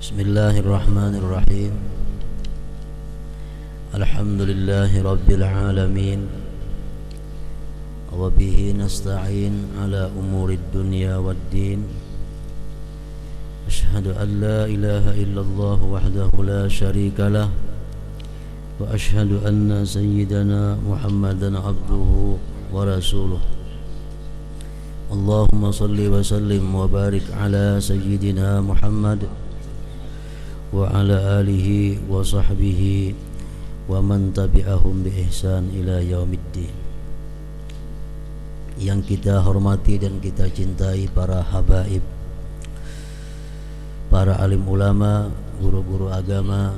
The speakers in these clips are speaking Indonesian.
Bismillahirrahmanirrahim. Alhamdulillahi rabbil alamin. Wa bihi nasta'in ala umurid dunya waddin. Ashhadu an la ilaha illallah wahdahu la syarika lah. Wa ashhadu anna sayyidana Muhammadan abduhu wa rasuluh. Allahumma salli wa sallim wa barik ala sayyidina Muhammad wa ala alihi wa sahbihi wa man tabi'ahum bi ihsan ila yaumiddin. Yang kita hormati dan kita cintai para habaib, para alim ulama, guru-guru agama,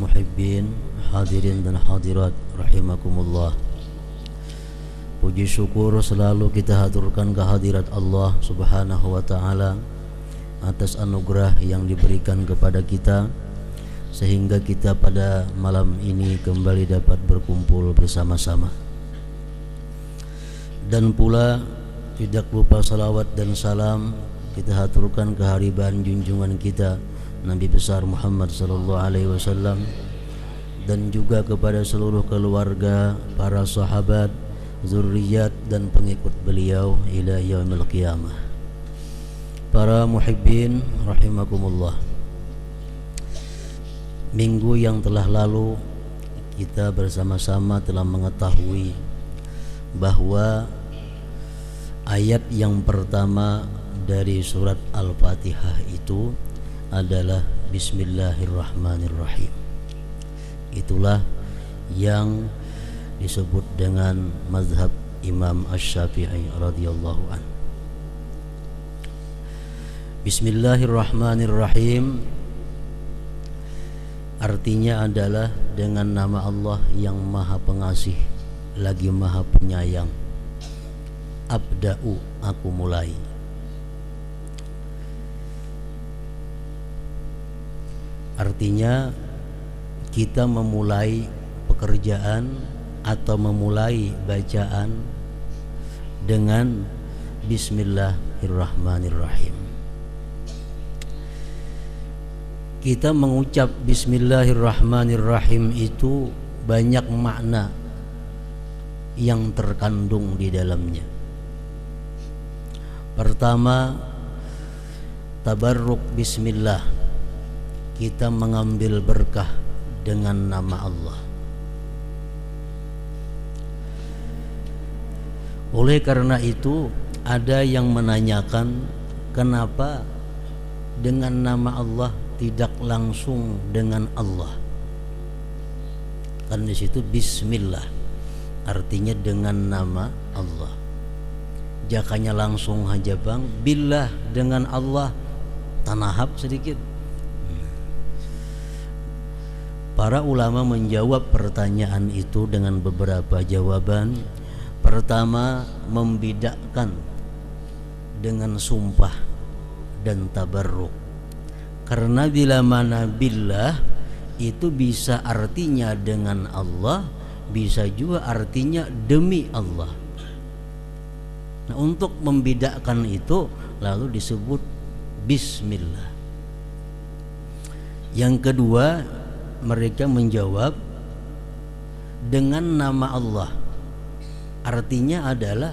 muhibbin, hadirin dan hadirat rahimakumullah. Puji syukur selalu kita haturkan kehadirat Allah Subhanahu wa ta'ala atas anugerah yang diberikan kepada kita, sehingga kita pada malam ini kembali dapat berkumpul bersama-sama. Dan pula tidak lupa salawat dan salam kita haturkan kehadiran junjungan kita Nabi besar Muhammad sallallahu alaihi wasallam, dan juga kepada seluruh keluarga, para sahabat, zurriyat dan pengikut beliau ila yaumil qiyamah. Para muhibbin rahimakumullah, minggu yang telah lalu kita bersama-sama telah mengetahui bahwa ayat yang pertama dari surat Al-Fatihah itu adalah Bismillahirrahmanirrahim. Itulah yang disebut dengan mazhab Imam Asy-Syafi'i radhiyallahu an. Bismillahirrahmanirrahim artinya adalah dengan nama Allah yang Maha Pengasih lagi Maha Penyayang. Abda'u, aku mulai. Artinya kita memulai pekerjaan atau memulai bacaan dengan Bismillahirrahmanirrahim. Kita mengucap Bismillahirrahmanirrahim itu banyak makna yang terkandung di dalamnya. Pertama, tabarruk bismillah, kita mengambil berkah dengan nama Allah. Oleh karena itu ada yang menanyakan kenapa dengan nama Allah tidak langsung dengan Allah. Kan di situ bismillah artinya dengan nama Allah. Jakanya langsung aja bang, billah dengan Allah, tanahap sedikit. Para ulama menjawab pertanyaan itu dengan beberapa jawaban. Pertama, membedakan dengan sumpah dan tabarruk. Karena bila mana billah itu bisa artinya dengan Allah, bisa juga artinya demi Allah. Nah, untuk membedakan itu lalu disebut bismillah. Yang kedua, mereka menjawab dengan nama Allah. Artinya adalah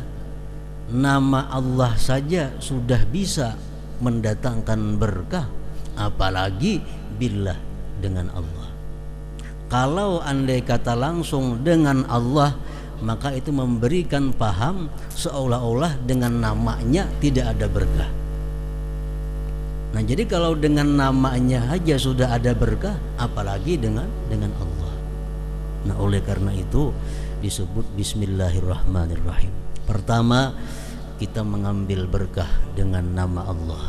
nama Allah saja sudah bisa mendatangkan berkah, apalagi billah dengan Allah. Kalau andai kata langsung dengan Allah, maka itu memberikan paham seolah-olah dengan namanya tidak ada berkah. Nah, jadi kalau dengan namanya aja sudah ada berkah, apalagi dengan Allah. Nah, oleh karena itu disebut Bismillahirrahmanirrahim. Pertama, kita mengambil berkah dengan nama Allah.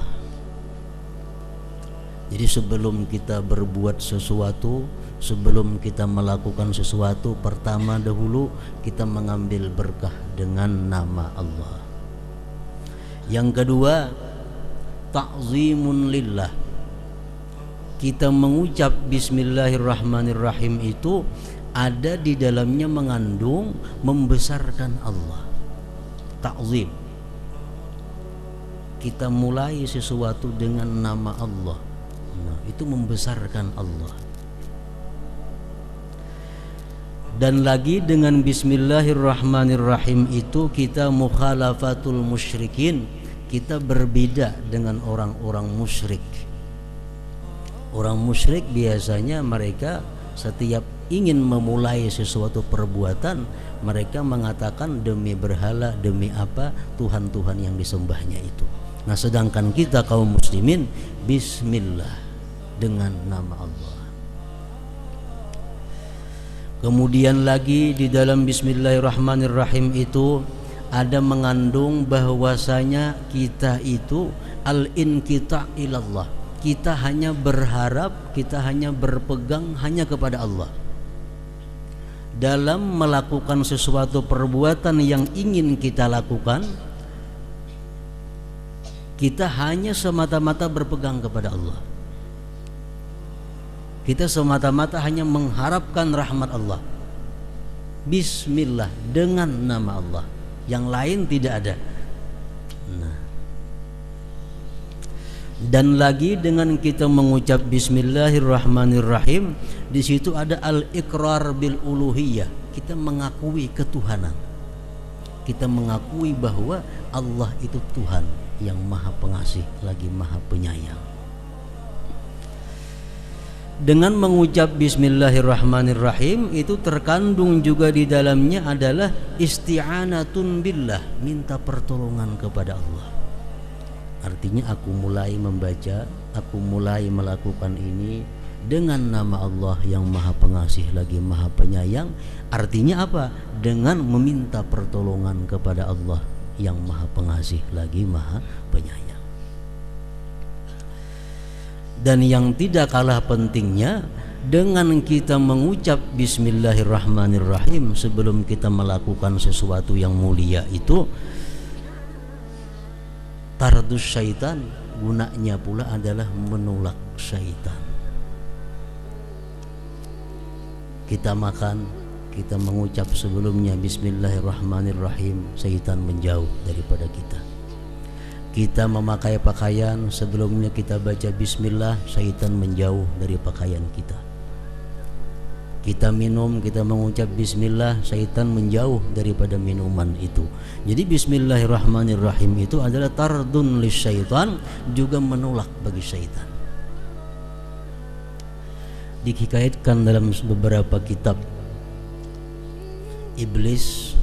Jadi sebelum kita berbuat sesuatu, sebelum kita melakukan sesuatu, pertama dahulu kita mengambil berkah dengan nama Allah. Yang kedua, ta'zimun lillah. Kita mengucap Bismillahirrahmanirrahim itu ada di dalamnya mengandung membesarkan Allah. Ta'zim. Kita mulai sesuatu dengan nama Allah, Nah, itu membesarkan Allah. Dan lagi dengan bismillahirrahmanirrahim itu kita mukhalafatul musyrikin, kita berbeda dengan orang-orang musyrik. Orang musyrik biasanya mereka setiap ingin memulai sesuatu perbuatan, mereka mengatakan demi berhala, demi apa, Tuhan-Tuhan yang disembahnya itu. Nah, sedangkan kita kaum muslimin bismillah, dengan nama Allah. Kemudian lagi di dalam bismillahirrahmanirrahim itu ada mengandung bahwasanya kita itu al-inqita' ilallah. Kita hanya berharap, kita hanya berpegang hanya kepada Allah. Dalam melakukan sesuatu perbuatan yang ingin kita lakukan, kita hanya semata-mata berpegang kepada Allah. Kita semata-mata hanya mengharapkan rahmat Allah. Bismillah, dengan nama Allah. Yang lain tidak ada. Nah. Dan lagi dengan kita mengucap bismillahirrahmanirrahim, di situ ada al-iqrar bil uluhiyah. Kita mengakui ketuhanan. Kita mengakui bahwa Allah itu Tuhan yang Maha Pengasih lagi Maha Penyayang. Dengan mengucap bismillahirrahmanirrahim itu terkandung juga di dalamnya adalah isti'anatun billah, minta pertolongan kepada Allah. Artinya aku mulai membaca, aku mulai melakukan ini dengan nama Allah yang Maha Pengasih lagi Maha Penyayang. Artinya apa? Dengan meminta pertolongan kepada Allah yang Maha Pengasih lagi Maha Penyayang. Dan yang tidak kalah pentingnya, dengan kita mengucap bismillahirrahmanirrahim sebelum kita melakukan sesuatu yang mulia itu tardus syaitan, gunanya pula adalah menolak syaitan. Kita makan, kita mengucap sebelumnya bismillahirrahmanirrahim, syaitan menjauh daripada kita. Kita memakai pakaian, sebelumnya kita baca bismillah, syaitan menjauh dari pakaian kita. Kita minum, kita mengucap bismillah, syaitan menjauh daripada minuman itu. Jadi bismillahirrahmanirrahim itu adalah tardun lisyaitan, juga menolak bagi syaitan. Dihikayatkan dalam beberapa kitab, iblis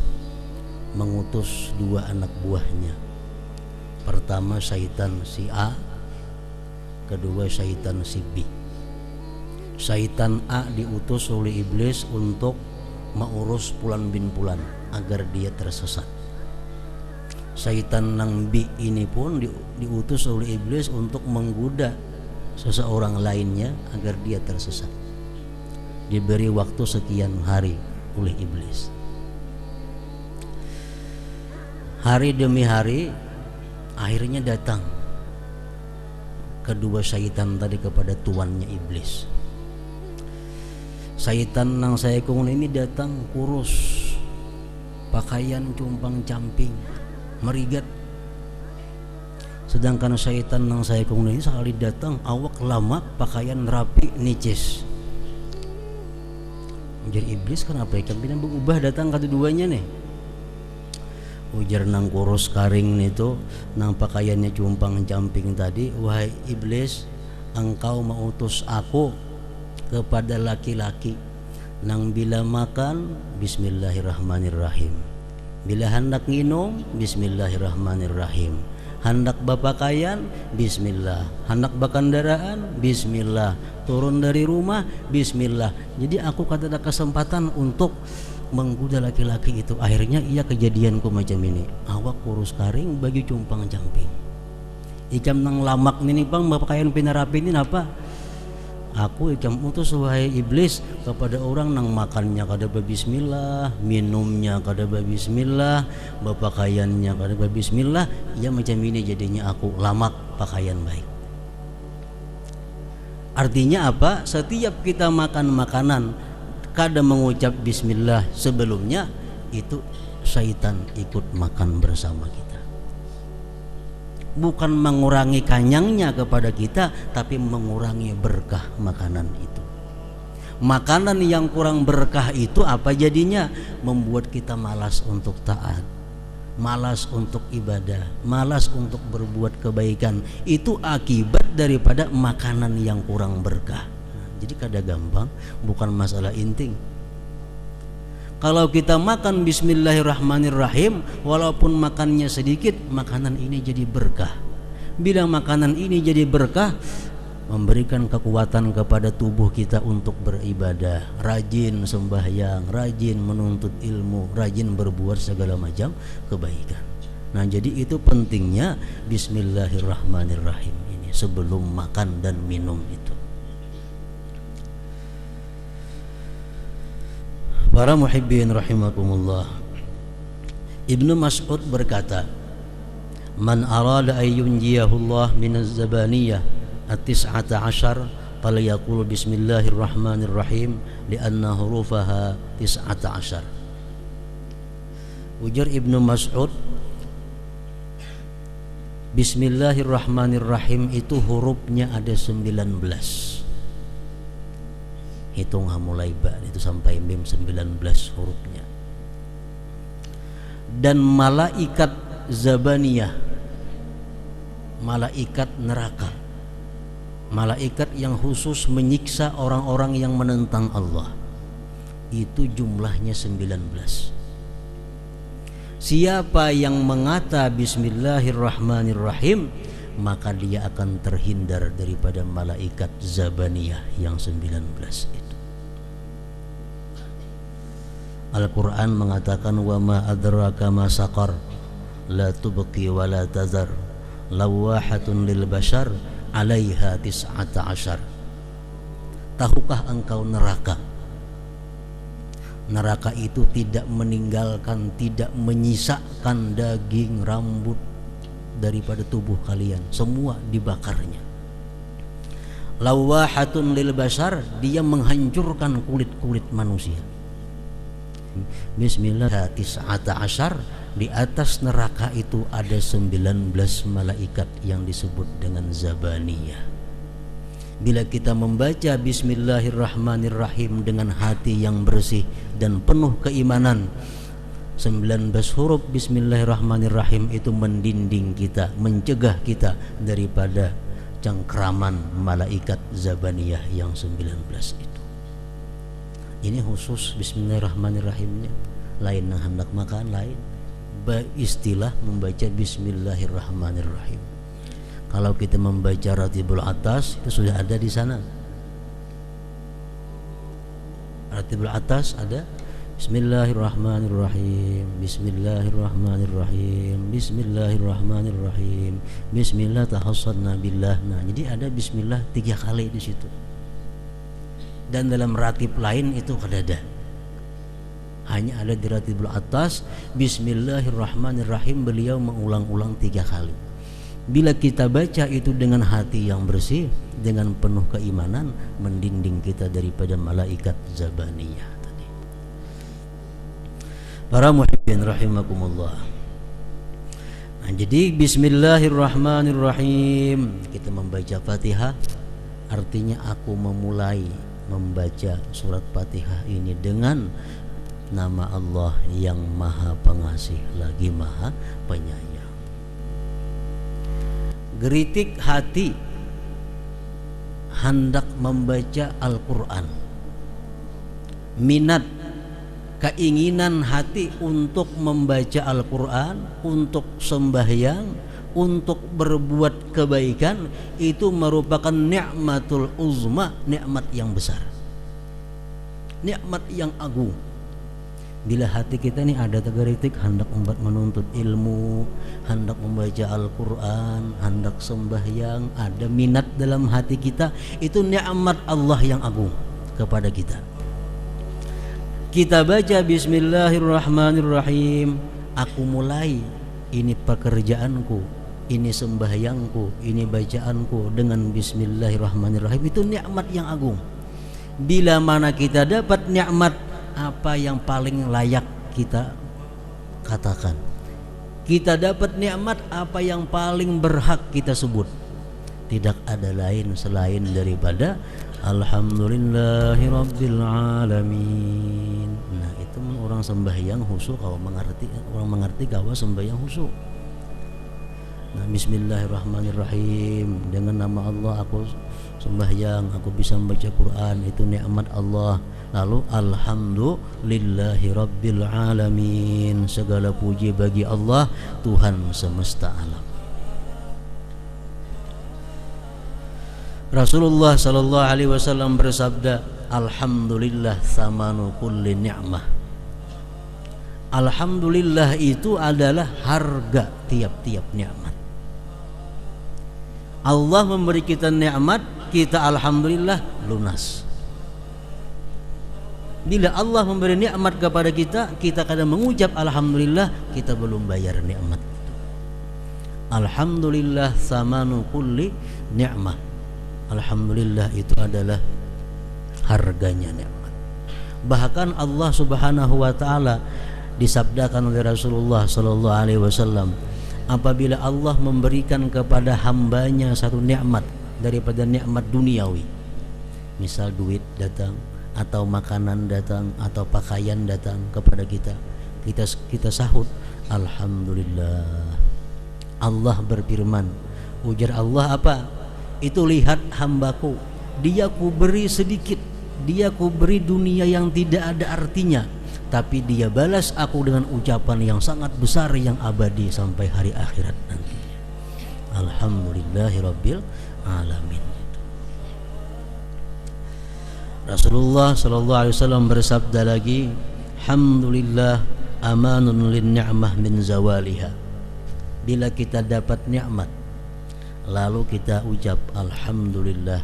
mengutus dua anak buahnya. Pertama syaitan si A, kedua syaitan si B. Syaitan A diutus oleh iblis untuk mengurus Fulan bin Fulan agar dia tersesat. Syaitan nang B ini pun diutus oleh iblis untuk menggoda seseorang lainnya agar dia tersesat. Diberi waktu sekian hari oleh iblis. Hari demi hari, akhirnya datang kedua syaitan tadi kepada tuannya iblis. Syaitan nang saya kungun ini datang kurus, pakaian cumpang camping, merigat. Sedangkan syaitan nang saya kungun ini sekali datang awak lama, pakaian rapi, nicis. Jadi iblis kenapa ikan bina berubah datang keduanya nih? Ujar nang kurus karing itu, nang pakaiannya cumpang camping tadi, wahai iblis, engkau mengutus aku kepada laki-laki nang bila makan bismillahirrahmanirrahim, bila hendak minum bismillahirrahmanirrahim, hendak berpakaian bismillah, hendak berkendaraan bismillah, turun dari rumah bismillah. Jadi aku kata ada kesempatan untuk menggoda laki-laki itu. Akhirnya ia kejadianku macam ini, awak kurus karing bagi cumpang camping, ikam nang lamak nini bang berpakaian pinarapi ini apa? Aku ikam utus wahai iblis kepada orang nang makannya kada bismillah, minumnya kada bismillah, berpakaiannya kada bismillah. Ya macam ini jadinya aku lamak pakaian baik. Artinya apa? Setiap kita makan makanan kada mengucap bismillah sebelumnya, itu syaitan ikut makan bersama kita. bukan mengurangi kanyangnya kepada kita, tapi mengurangi berkah makanan itu. Makanan yang kurang berkah itu apa jadinya? Membuat kita malas untuk taat, malas untuk ibadah, malas untuk berbuat kebaikan. Itu akibat daripada makanan yang kurang berkah. Jadi kada gampang, bukan masalah inting. Kalau kita makan bismillahirrahmanirrahim, walaupun makannya sedikit, makanan ini jadi berkah. Bila makanan ini jadi berkah, memberikan kekuatan kepada tubuh kita untuk beribadah, rajin sembahyang, rajin menuntut ilmu, rajin berbuat segala macam kebaikan. Nah, jadi itu pentingnya bismillahirrahmanirrahim ini sebelum makan dan minum itu. Para muhibbin rahimakumullah, Ibnu Mas'ud berkata, "Man arada an yunjiyahullah min az-zabaniyah at-tis'ata ashar falyaqul bismillahirrahmanirrahim li'anna hurufaha tis'ata ashar." Ujar Ibnu Mas'ud, bismillahirrahmanirrahim itu hurufnya ada 19. Hitung mulai ba itu sampai mim 19 hurufnya. Dan malaikat zabaniyah, malaikat neraka, malaikat yang khusus menyiksa orang-orang yang menentang Allah, itu jumlahnya 19. Siapa yang mengata bismillahirrahmanirrahim, maka dia akan terhindar daripada malaikat zabaniyah yang 19 itu. Al-Quran mengatakan, wa ma adraka ma saqar la tubqi wa la tazar lawahatun lil bashar 'alaiha tis'ata ashar. Tahukah engkau neraka? Neraka itu tidak meninggalkan, tidak menyisakan daging, rambut daripada tubuh kalian, semua dibakarnya. Lawahatun lil bashar, dia menghancurkan kulit-kulit manusia. Bismillah tis'ata ashar, di atas neraka itu ada 19 malaikat yang disebut dengan zabaniyah. Bila kita membaca bismillahirrahmanirrahim dengan hati yang bersih dan penuh keimanan, 19 huruf bismillahirrahmanirrahim itu mendinding kita, mencegah kita daripada cengkraman malaikat zabaniyah yang 19 itu. Ini khusus bismillahirrahmanirrahimnya. Lain yang hendak makan, lain istilah membaca bismillahirrahmanirrahim. Kalau kita membaca Ratibul Atas, itu sudah ada di sana. Ratibul Atas ada bismillahirrahmanirrahim, bismillahirrahmanirrahim, bismillahirrahmanirrahim, bismillah tahassadna billah. Nah, jadi ada bismillah 3 kali di situ. Dan dalam ratib lain itu ada. Hanya ada di Ratibul Atas bismillahirrahmanirrahim, beliau mengulang-ulang 3 kali. Bila kita baca itu dengan hati yang bersih, dengan penuh keimanan, mendinding kita daripada malaikat zabaniyah tadi. Para muhibbin rahimakumullah. Nah, jadi bismillahirrahmanirrahim, kita membaca Fatihah, artinya aku memulai membaca surat Fatihah ini dengan nama Allah yang Maha Pengasih lagi Maha Penyayang. Geritik hati hendak membaca Al-Quran, minat, keinginan hati untuk membaca Al-Quran, untuk sembahyang, untuk berbuat kebaikan, itu merupakan nikmatul uzma, nikmat yang besar, nikmat yang agung. Bila hati kita ini ada tergeritik hendak menuntut ilmu, hendak membaca Al-Quran, hendak sembahyang, ada minat dalam hati kita, itu nikmat Allah yang agung kepada kita. Kita baca bismillahirrahmanirrahim, aku mulai, ini pekerjaanku, ini sembahyangku, ini bacaanku dengan bismillahirrahmanirrahim, itu nikmat yang agung. Bila mana kita dapat nikmat, apa yang paling layak kita katakan? Kita dapat nikmat, apa yang paling berhak kita sebut? Tidak ada lain selain daripada Alhamdulillahi Rabbil Alamin. Nah itu orang sembahyang khusyuk kalau mengerti, orang mengerti kalau sembahyang khusyuk. Nah, Bismillahirrahmanirrahim, dengan nama Allah aku sembahyang, aku bisa membaca Quran, itu nikmat Allah. Lalu Alhamdulillahi Rabbil Alamin, segala puji bagi Allah, Tuhan semesta alam. Rasulullah sallallahu alaihi wasallam bersabda, Alhamdulillah thamanu kulli ni'mah. Alhamdulillah itu adalah harga tiap-tiap nikmat. Allah memberi kita nikmat, kita alhamdulillah lunas. Bila Allah memberi nikmat kepada kita, kita kadang mengucap alhamdulillah, kita belum bayar nikmat. Alhamdulillah thamanu kulli ni'mah. Alhamdulillah itu adalah harganya nikmat. Bahkan Allah Subhanahu wa taala disabdakan oleh Rasulullah sallallahu alaihi wasallam, apabila Allah memberikan kepada hambanya satu nikmat daripada nikmat duniawi, misal duit datang, atau makanan datang, atau pakaian datang kepada kita, kita sahut alhamdulillah. Allah berfirman, ujar Allah apa? Itu lihat hambaku, dia ku beri sedikit, dia ku beri dunia yang tidak ada artinya, tapi dia balas aku dengan ucapan yang sangat besar yang abadi sampai hari akhirat nanti. Alhamdulillahi Rabbil Alamin. Rasulullah sallallahu alaihi wasallam bersabda lagi, Alhamdulillah amanun lin ni'mah min zawaliha. Bila kita dapat nikmat lalu kita ucap alhamdulillah,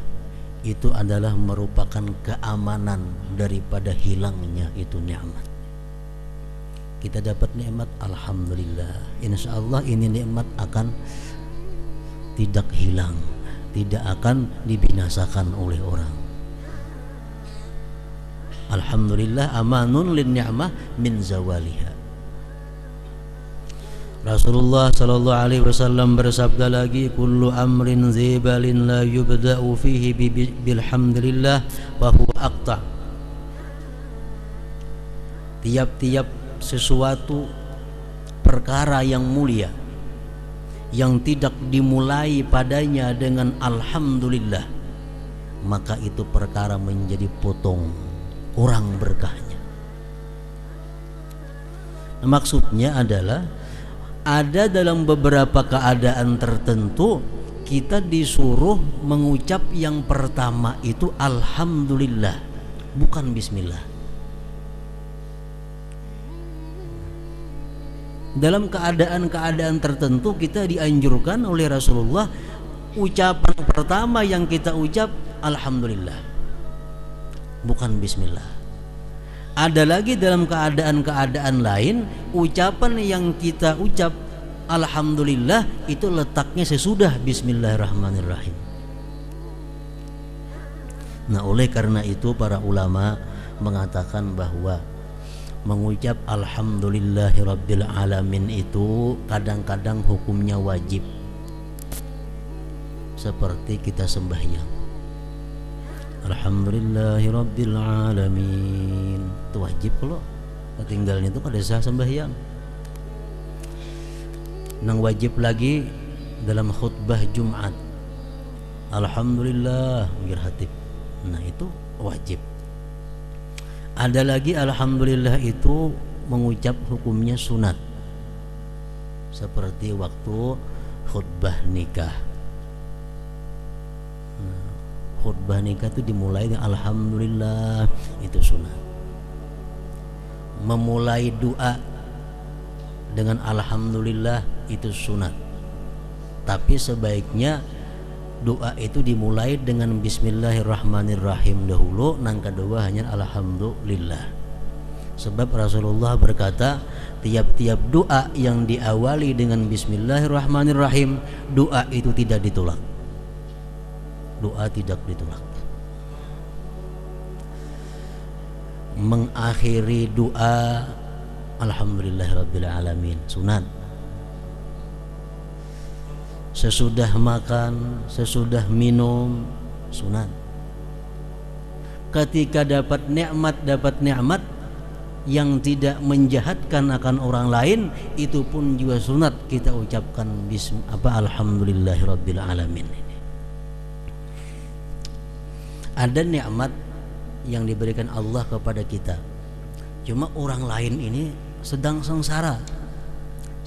itu adalah merupakan keamanan daripada hilangnya itu nikmat. Kita dapat nikmat, alhamdulillah, insyaallah ini nikmat akan tidak hilang, tidak akan dibinasakan oleh orang. Alhamdulillah amanun lin ni'mah min zawaliha. Rasulullah sallallahu alaihi wasallam bersabda lagi, kullu amrin zibalin la yubda'u fihi bilhamdulillah wa huwa aqta. Tiap-tiap sesuatu perkara yang mulia yang tidak dimulai padanya dengan alhamdulillah, maka itu perkara menjadi potong, kurang berkahnya. Maksudnya adalah ada dalam beberapa keadaan tertentu kita disuruh mengucap yang pertama itu alhamdulillah, bukan bismillah. Dalam keadaan-keadaan tertentu kita dianjurkan oleh Rasulullah, ucapan pertama yang kita ucap alhamdulillah, bukan bismillah. Ada lagi dalam keadaan-keadaan lain, ucapan yang kita ucap alhamdulillah itu letaknya sesudah bismillahirrahmanirrahim. Nah, oleh karena itu para ulama mengatakan bahwa mengucap alhamdulillahi rabbil alamin itu kadang-kadang hukumnya wajib, seperti kita sembahyang alhamdulillahi rabbil alamin, itu wajib. Kalau ketinggalan itu pada sah sembahyang. Nang wajib lagi dalam khutbah Jumat, alhamdulillah wir hatib, nah itu wajib. Ada lagi alhamdulillah itu mengucap hukumnya sunat, seperti waktu khutbah nikah. Khutbah nikah itu dimulai dengan alhamdulillah, itu sunat. Memulai doa dengan alhamdulillah itu sunat. Tapi sebaiknya doa itu dimulai dengan bismillahirrahmanirrahim dahulu, nang kedua hanya alhamdulillah. Sebab Rasulullah berkata, tiap-tiap doa yang diawali dengan bismillahirrahmanirrahim, doa itu tidak ditolak. Doa tidak ditolak. Mengakhiri doa alhamdulillahirabbil alamin sunat. sesudah makan, sesudah minum, sunat. Ketika dapat nikmat yang tidak menjahatkan akan orang lain, itu pun juga sunat kita ucapkan alhamdulillahirabbil alamin. Ada nikmat yang diberikan Allah kepada kita, cuma orang lain ini sedang sengsara,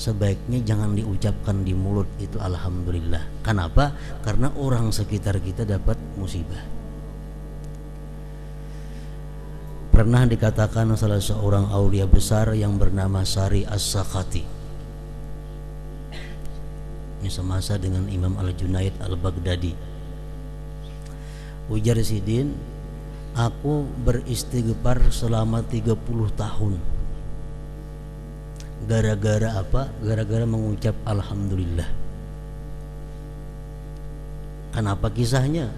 sebaiknya jangan diucapkan di mulut itu alhamdulillah. Kenapa? Karena orang sekitar kita dapat musibah. Pernah dikatakan salah seorang aulia besar yang bernama Sari As-Sakhati, ini semasa dengan Imam Al-Junaid Al-Baghdadi, ujar Sidin, aku beristighfar selama 30 tahun. Gara-gara apa? Gara-gara mengucap alhamdulillah. Kenapa kisahnya?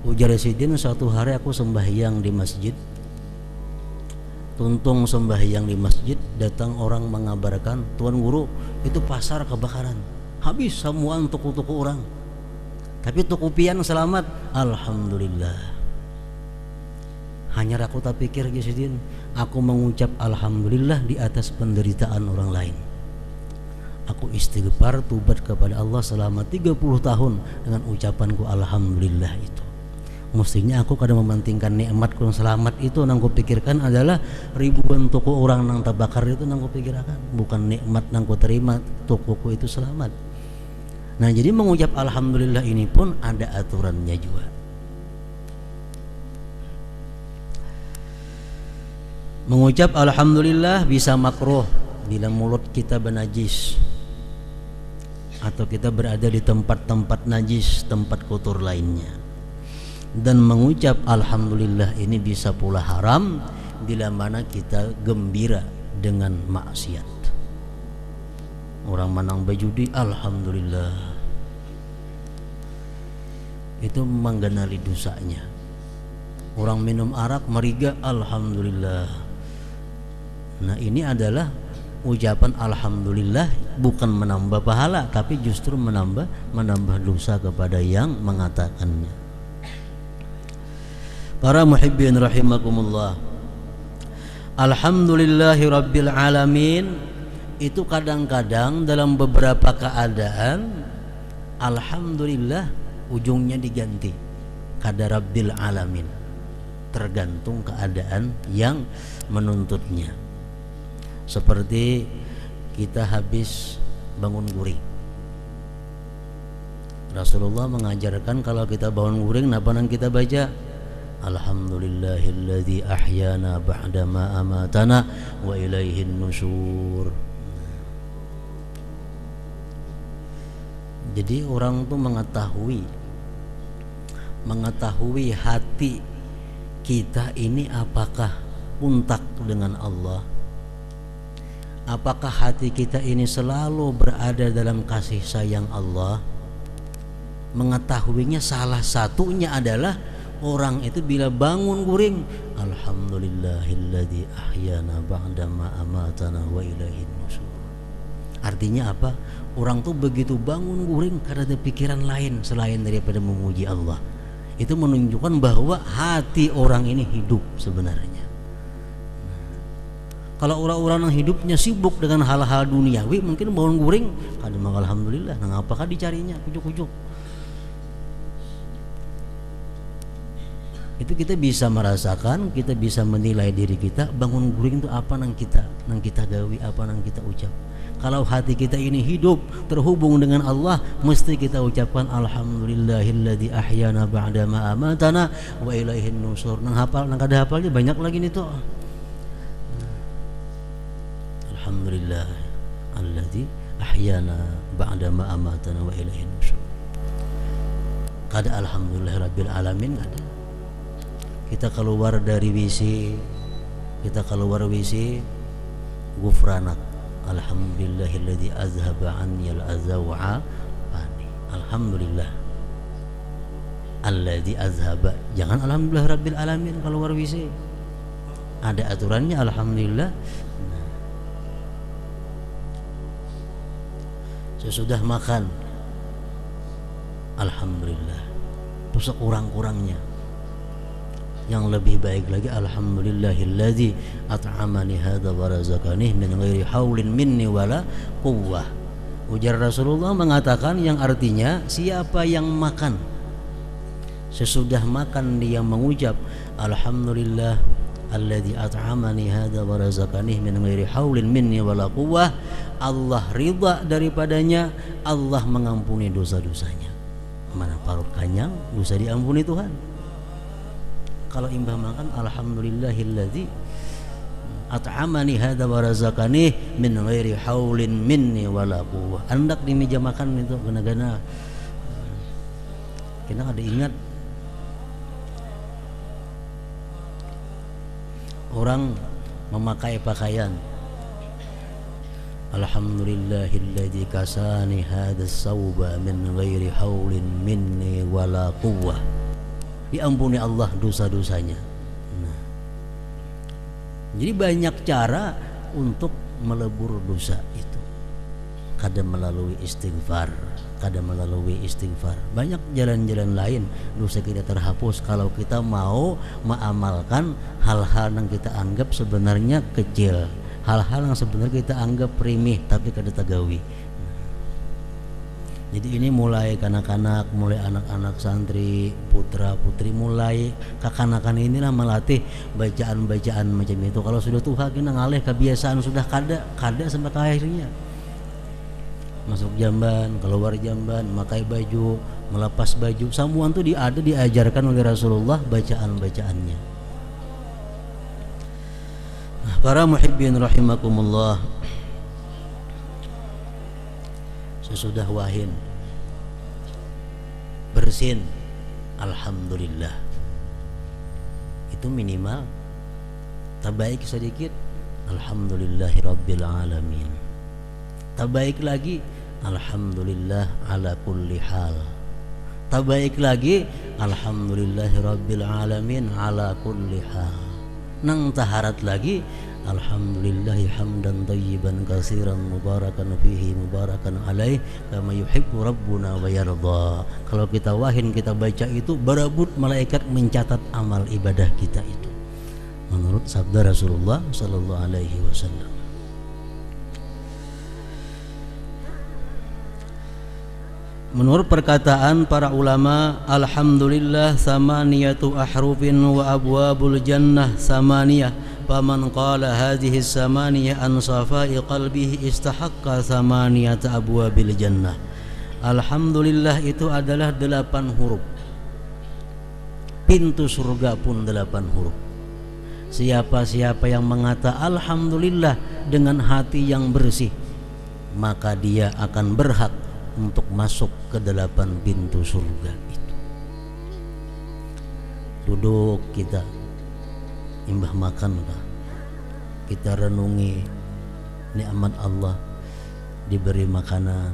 Ujar Sidin, suatu hari aku sembahyang di masjid. Tuntung sembahyang di masjid, datang orang mengabarkan, Tuan Guru, itu pasar kebakaran, habis semua toko-toko orang, tapi toko pian selamat, alhamdulillah. Hanya aku tak pikir Sidin, aku mengucap alhamdulillah di atas penderitaan orang lain. Aku istighfar, tubat kepada Allah selama 30 tahun dengan ucapanku alhamdulillah itu. Mestinya aku kadang mementingkan nikmatku yang selamat itu, nang kupikirkan adalah ribuan toko orang nang terbakar itu, nang kupikirkan bukan nikmat nang ku terima tokoku itu selamat. Nah, jadi mengucap alhamdulillah ini pun ada aturannya juga. Mengucap alhamdulillah bisa makruh bila mulut kita bernajis atau kita berada di tempat-tempat najis, tempat kotor lainnya. Dan mengucap alhamdulillah ini bisa pula haram bila mana kita gembira dengan maksiat. Orang menang berjudi, alhamdulillah, itu menggenali dosanya. Orang minum arak meriga, alhamdulillah. Nah, ini adalah ucapan alhamdulillah bukan menambah pahala, tapi justru menambah dosa kepada yang mengatakannya. Para muhibbin rahimakumullah, alhamdulillahi rabbil alamin itu kadang-kadang dalam beberapa keadaan alhamdulillah ujungnya diganti kada rabbil alamin, tergantung keadaan yang menuntutnya. Seperti kita habis bangun guring, Rasulullah mengajarkan kalau kita bangun guring, apa yang kita baca? Alhamdulillahilladzi ahyana ba'dama amatana wa ilaihin nusyur. Jadi orang tuh mengetahui hati kita ini apakah untak dengan Allah, apakah hati kita ini selalu berada dalam kasih sayang Allah. Mengetahuinya salah satunya adalah orang itu bila bangun guring, alhamdulillahilladzi ahyana ba'dama amatana wa ilaihin nusyur. Artinya apa? Orang tuh begitu bangun guring karena ada pikiran lain selain daripada memuji Allah. Itu menunjukkan bahwa hati orang ini hidup sebenarnya. Kalau orang-orang yang hidupnya sibuk dengan hal-hal duniawi, mungkin bangun guring kadang alhamdulillah, nah apakah dicarinya ujuk-ujuk. Itu kita bisa merasakan, kita bisa menilai diri kita, bangun guring itu apa nang kita gawi, apa nang kita ucap. Kalau hati kita ini hidup terhubung dengan Allah, mesti kita ucapkan alhamdulillahilladzi ahyana ba'dama amatana wa ilaihin nusyur. Nang kada hafalnya banyak lagi nih tuh. Alhamdulillah alladzi ahyana ba'dama amatana wa ilaihin nusyur. Kada alhamdulillah rabbil alamin kada. Kita keluar dari WC, gufranak, alhamdulillahilladzi azhaba anniyal adza wa afani. Alhamdulillah alladzi azhaba, jangan alhamdulillah rabbil alamin keluar WC. Ada aturannya alhamdulillah. Sesudah makan, alhamdulillah. Itu sekurang-kurangnya. Yang lebih baik lagi, alhamdulillahilladzi at'amani hadza wa razaqani min ghairi haulin minni wala quwwah. Ujar Rasulullah mengatakan yang artinya, siapa yang makan sesudah makan dia mengucap alhamdulillah alladzi at'amani hadza wa razaqani min ghairi haulin minni wala quwwah, Allah ridha daripadanya, Allah mengampuni dosa-dosanya. Mana parut kanyang, dosa diampuni Tuhan. Kalau imbah makan alhamdulillahilladzi at'amani hadza wa razaqani min ghairi haulin minni wala quwwah. Andak di meja makan itu gana-gana kita ada ingat orang memakai pakaian, alhamdulillahilladzi kasani hadzal sauba min ghairi haulin minni wala quwwah. Diampuni Allah dosa-dosanya. Nah, jadi banyak cara untuk melebur dosa itu. Kadang melalui istighfar, banyak jalan-jalan lain dosa kita terhapus kalau kita mau mengamalkan hal-hal yang kita anggap sebenarnya kecil, hal-hal yang sebenarnya kita anggap remeh tapi kada tagawi. Jadi ini mulai kanak-kanak, mulai anak-anak santri, putra putri, mulai kakanakan inilah melatih bacaan-bacaan macam itu. Kalau sudah tua kena ngalih kebiasaan sudah kada sampai ke akhirnya. Masuk jamban, keluar jamban, memakai baju, melepas baju, semua itu diajarkan oleh Rasulullah bacaan-bacaannya. Nah, para muhibbin rahimakumullah, sesudah wahin bersin alhamdulillah, itu minimal. Terbaik sedikit alhamdulillahi rabbil alamin. Terbaik lagi alhamdulillah ala kulli hal. Terbaik lagi alhamdulillahi rabbil alamin ala kulli hal. Nang taharat lagi alhamdulillahi hamdan tayyiban katsiran mubarakan fihi mubarakan alaih kama yuhibbu rabbuna wa yarda. Kalau kita wahin, kita baca itu, berebut malaikat mencatat amal ibadah kita itu, menurut sabda Rasulullah sallallahu alaihi wasallam. Menurut perkataan para ulama, alhamdulillah samaniyatu ahrufin wa abwabul jannah samaniyah. Faman qala hadhihi samaniyah an safai qalbihi istahaqqa samaniyata abwabil jannah. Alhamdulillah itu adalah 8 huruf. Pintu surga pun 8 huruf. Siapa-siapa yang mengata alhamdulillah dengan hati yang bersih, maka dia akan berhak untuk masuk ke 8 pintu surga itu. Duduk kita imbah makan, kita renungi nikmat Allah, diberi makanan,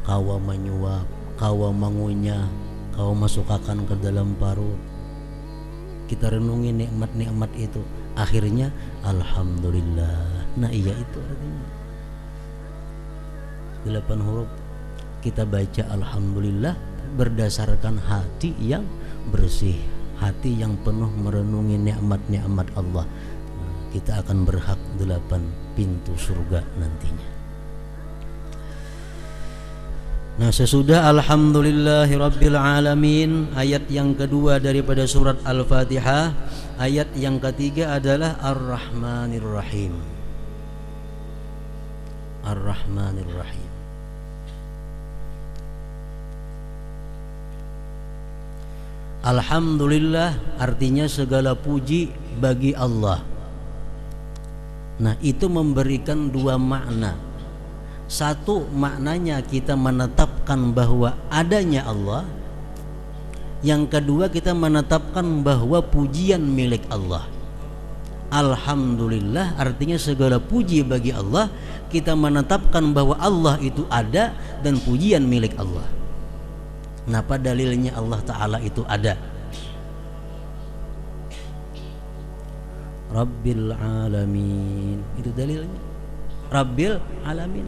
kawa menyuap, kawa mengunyah, kawa masukkan ke dalam parut. Kita renungi nikmat-nikmat itu, akhirnya alhamdulillah. Nah iya, itu artinya 8 huruf. Kita baca alhamdulillah berdasarkan hati yang bersih, hati yang penuh merenungi nikmat-nikmat Allah. Kita akan berhak 8 pintu surga nantinya. Nah, sesudah alhamdulillahi rabbil alamin, ayat yang kedua daripada surat Al-Fatihah, ayat yang ketiga adalah Ar-Rahmanir Rahim. Ar-Rahmanir Rahim. Alhamdulillah artinya segala puji bagi Allah. Nah, itu memberikan 2 makna. Satu, maknanya kita menetapkan bahwa adanya Allah. Yang kedua, kita menetapkan bahwa pujian milik Allah. Alhamdulillah artinya segala puji bagi Allah. Kita menetapkan bahwa Allah itu ada dan pujian milik Allah. Kenapa dalilnya Allah Ta'ala itu ada? Rabbil Alamin, itu dalilnya. Rabbil Alamin.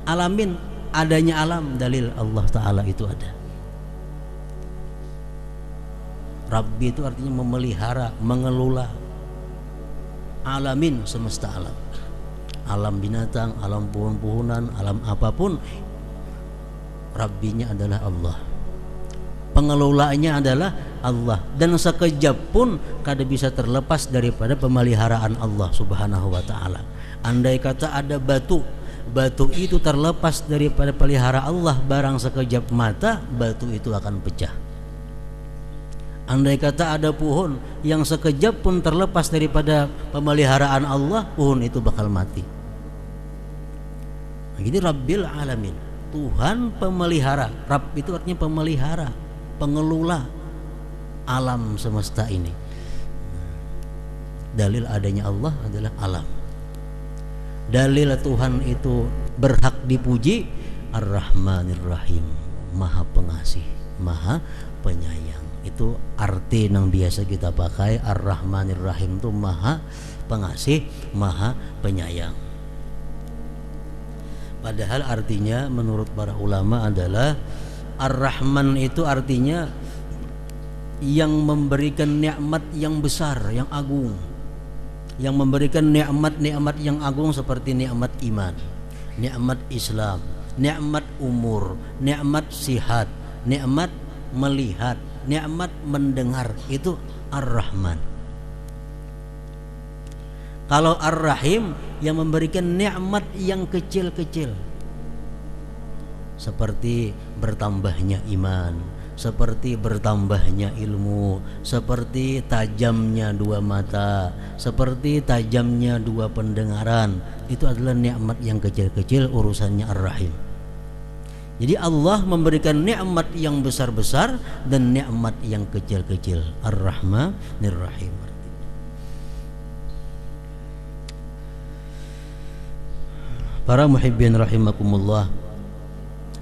Alamin adanya alam, dalil Allah Ta'ala itu ada. Rabbi itu artinya memelihara, mengelola alamin, semesta alam. Alam binatang, alam pohon-pohonan, alam apapun, Rabbinya adalah Allah, pengelolaannya adalah Allah. Dan sekejap pun kada bisa terlepas daripada pemeliharaan Allah Subhanahu wa ta'ala. Andai kata ada batu itu terlepas daripada pelihara Allah, barang sekejap mata batu itu akan pecah. Andai kata ada pohon yang sekejap pun terlepas daripada pemeliharaan Allah, pohon itu bakal mati. Jadi Rabbil Alamin, Tuhan pemelihara. Rabb itu artinya pemelihara, pengelola alam semesta ini. Dalil adanya Allah adalah alam. Dalil Tuhan itu berhak dipuji, Ar-Rahmanir Rahim, Maha Pengasih, Maha Penyayang. Itu arti yang biasa kita pakai. Ar-Rahmanir Rahim itu Maha Pengasih, Maha Penyayang. Padahal artinya menurut para ulama adalah Ar-Rahman itu artinya yang memberikan nikmat yang besar, yang agung, yang memberikan nikmat-nikmat yang agung seperti nikmat iman, nikmat Islam, nikmat umur, nikmat sihat, nikmat melihat, nikmat mendengar. Itu Ar-Rahman. Kalau Ar-Rahim yang memberikan nikmat yang kecil-kecil, seperti bertambahnya iman, seperti bertambahnya ilmu, seperti tajamnya dua mata, seperti tajamnya dua pendengaran. Itu adalah nikmat yang kecil-kecil, urusannya Ar-Rahim. Jadi Allah memberikan nikmat yang besar-besar dan nikmat yang kecil-kecil. Ar-Rahmanir Rahim. Para muhibbin rahimakumullah,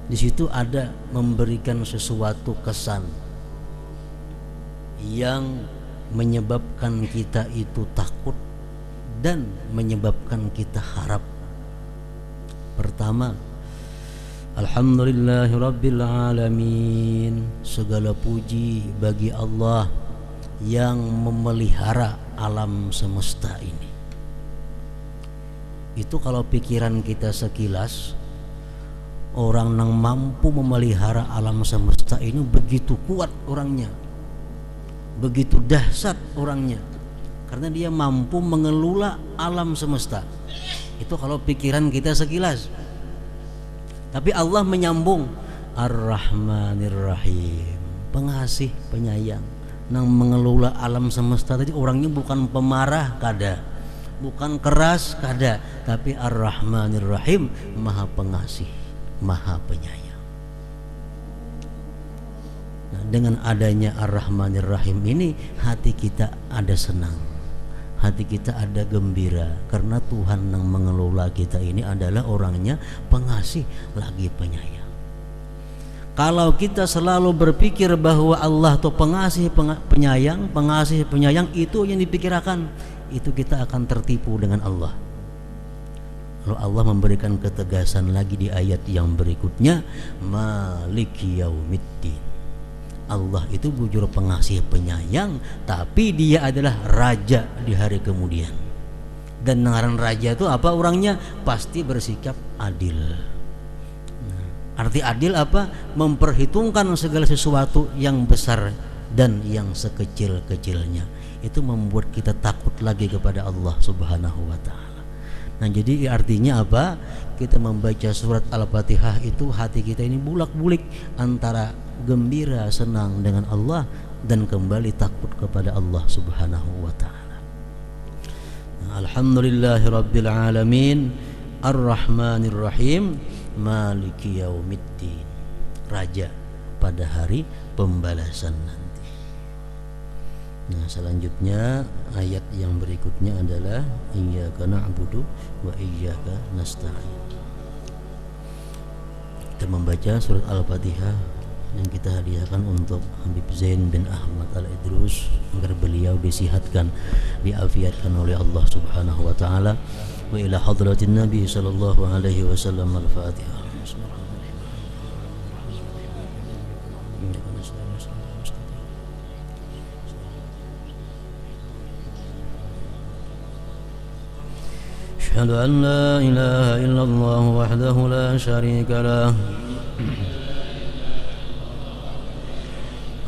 di situ ada memberikan sesuatu kesan yang menyebabkan kita itu takut dan menyebabkan kita harap. Pertama, Alhamdulillahirabbil alamin, segala puji bagi Allah yang memelihara alam semesta ini. Itu kalau pikiran kita sekilas, orang yang mampu memelihara alam semesta ini begitu kuat orangnya, begitu dahsyat orangnya, karena dia mampu mengelola alam semesta. Itu kalau pikiran kita sekilas. Tapi Allah menyambung, Ar-Rahmanir Rahim, pengasih penyayang, yang mengelola alam semesta. Tadi orangnya bukan pemarah kada, bukan keras kada, tapi Ar-Rahmanir Rahim, Maha Pengasih, Maha Penyayang. Nah, dengan adanya Ar-Rahmanir Rahim ini, hati kita ada senang, hati kita ada gembira, karena Tuhan yang mengelola kita ini adalah orangnya pengasih lagi penyayang. Kalau kita selalu berpikir bahwa Allah itu pengasih penyayang, itu yang dipikirkan, itu kita akan tertipu dengan Allah. Lalu Allah memberikan ketegasan lagi di ayat yang berikutnya, Maliki Yaumiddin. Allah itu bujur pengasih penyayang, tapi dia adalah raja di hari kemudian. Dan ngaran raja itu apa orangnya? Pasti bersikap adil. Arti adil apa? Memperhitungkan segala sesuatu yang besar dan yang sekecil-kecilnya. Itu membuat kita takut lagi kepada Allah Subhanahu wa ta'ala. Nah, jadi artinya apa? Kita membaca surat Al-Fatihah itu hati kita ini bulak-bulik antara gembira, senang dengan Allah dan kembali takut kepada Allah Subhanahu wa ta'ala. Alhamdulillahirabbil alamin, Ar-Rahmanir Rahim, Maliki Yaumiddin, raja pada hari pembalasan nanti. Nah, selanjutnya ayat yang berikutnya adalah Iyyaka na'budu wa iyyaka nasta'in. Kita membaca surat Al-Fatihah yang kita hadiahkan untuk Habib Zain bin Ahmad Al-Idrus agar beliau disihatkan, diafiatkan oleh Allah Subhanahu wa ta'ala. Wa ila hadratin Nabi sallallahu alaihi wasallam. Al-Fatihah. Bismillahirrahmanirrahim. أشهد أن لا إله إلا الله وحده لا شريك له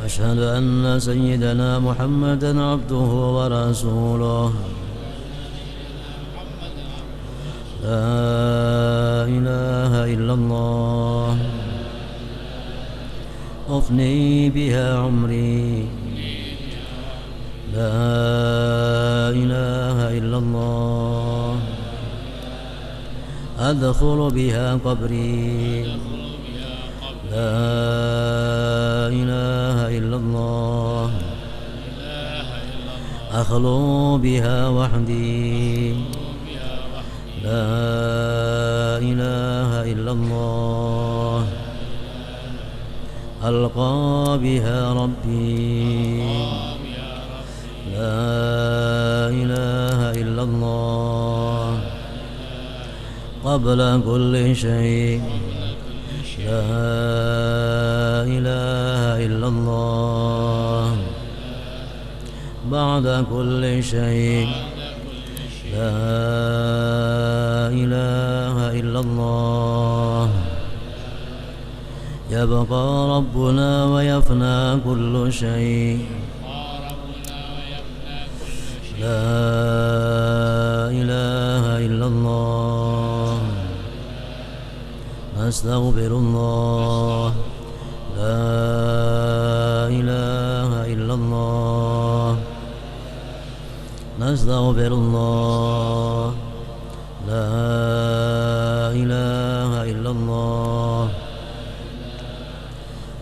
أشهد أن سيدنا محمدا عبده ورسوله لا إله إلا الله أفني بها عمري لا إله إلا الله أدخل بها قبري لا إله إلا الله أخلو بها وحدي لا إله إلا الله ألقى بها ربي لا إله إلا الله قبل كل شيء لا إله إلا الله بعد كل شيء لا إله إلا الله يبقى ربنا ويفنى كل شيء لا إله إلا الله نستغفر الله لا إله إلا الله نستغفر الله لا إله إلا الله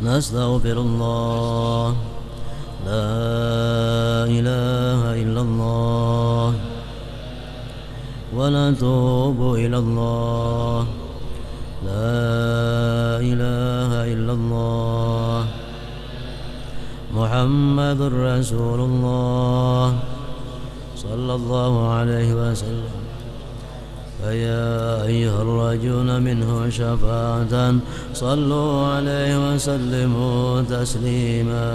نستغفر الله لا إله إلا الله ونتوب إلى الله لا إله إلا الله محمد رسول الله صلى الله عليه وسلم فيا أيها الراجون منه شفاعة صلوا عليه وسلموا تسليما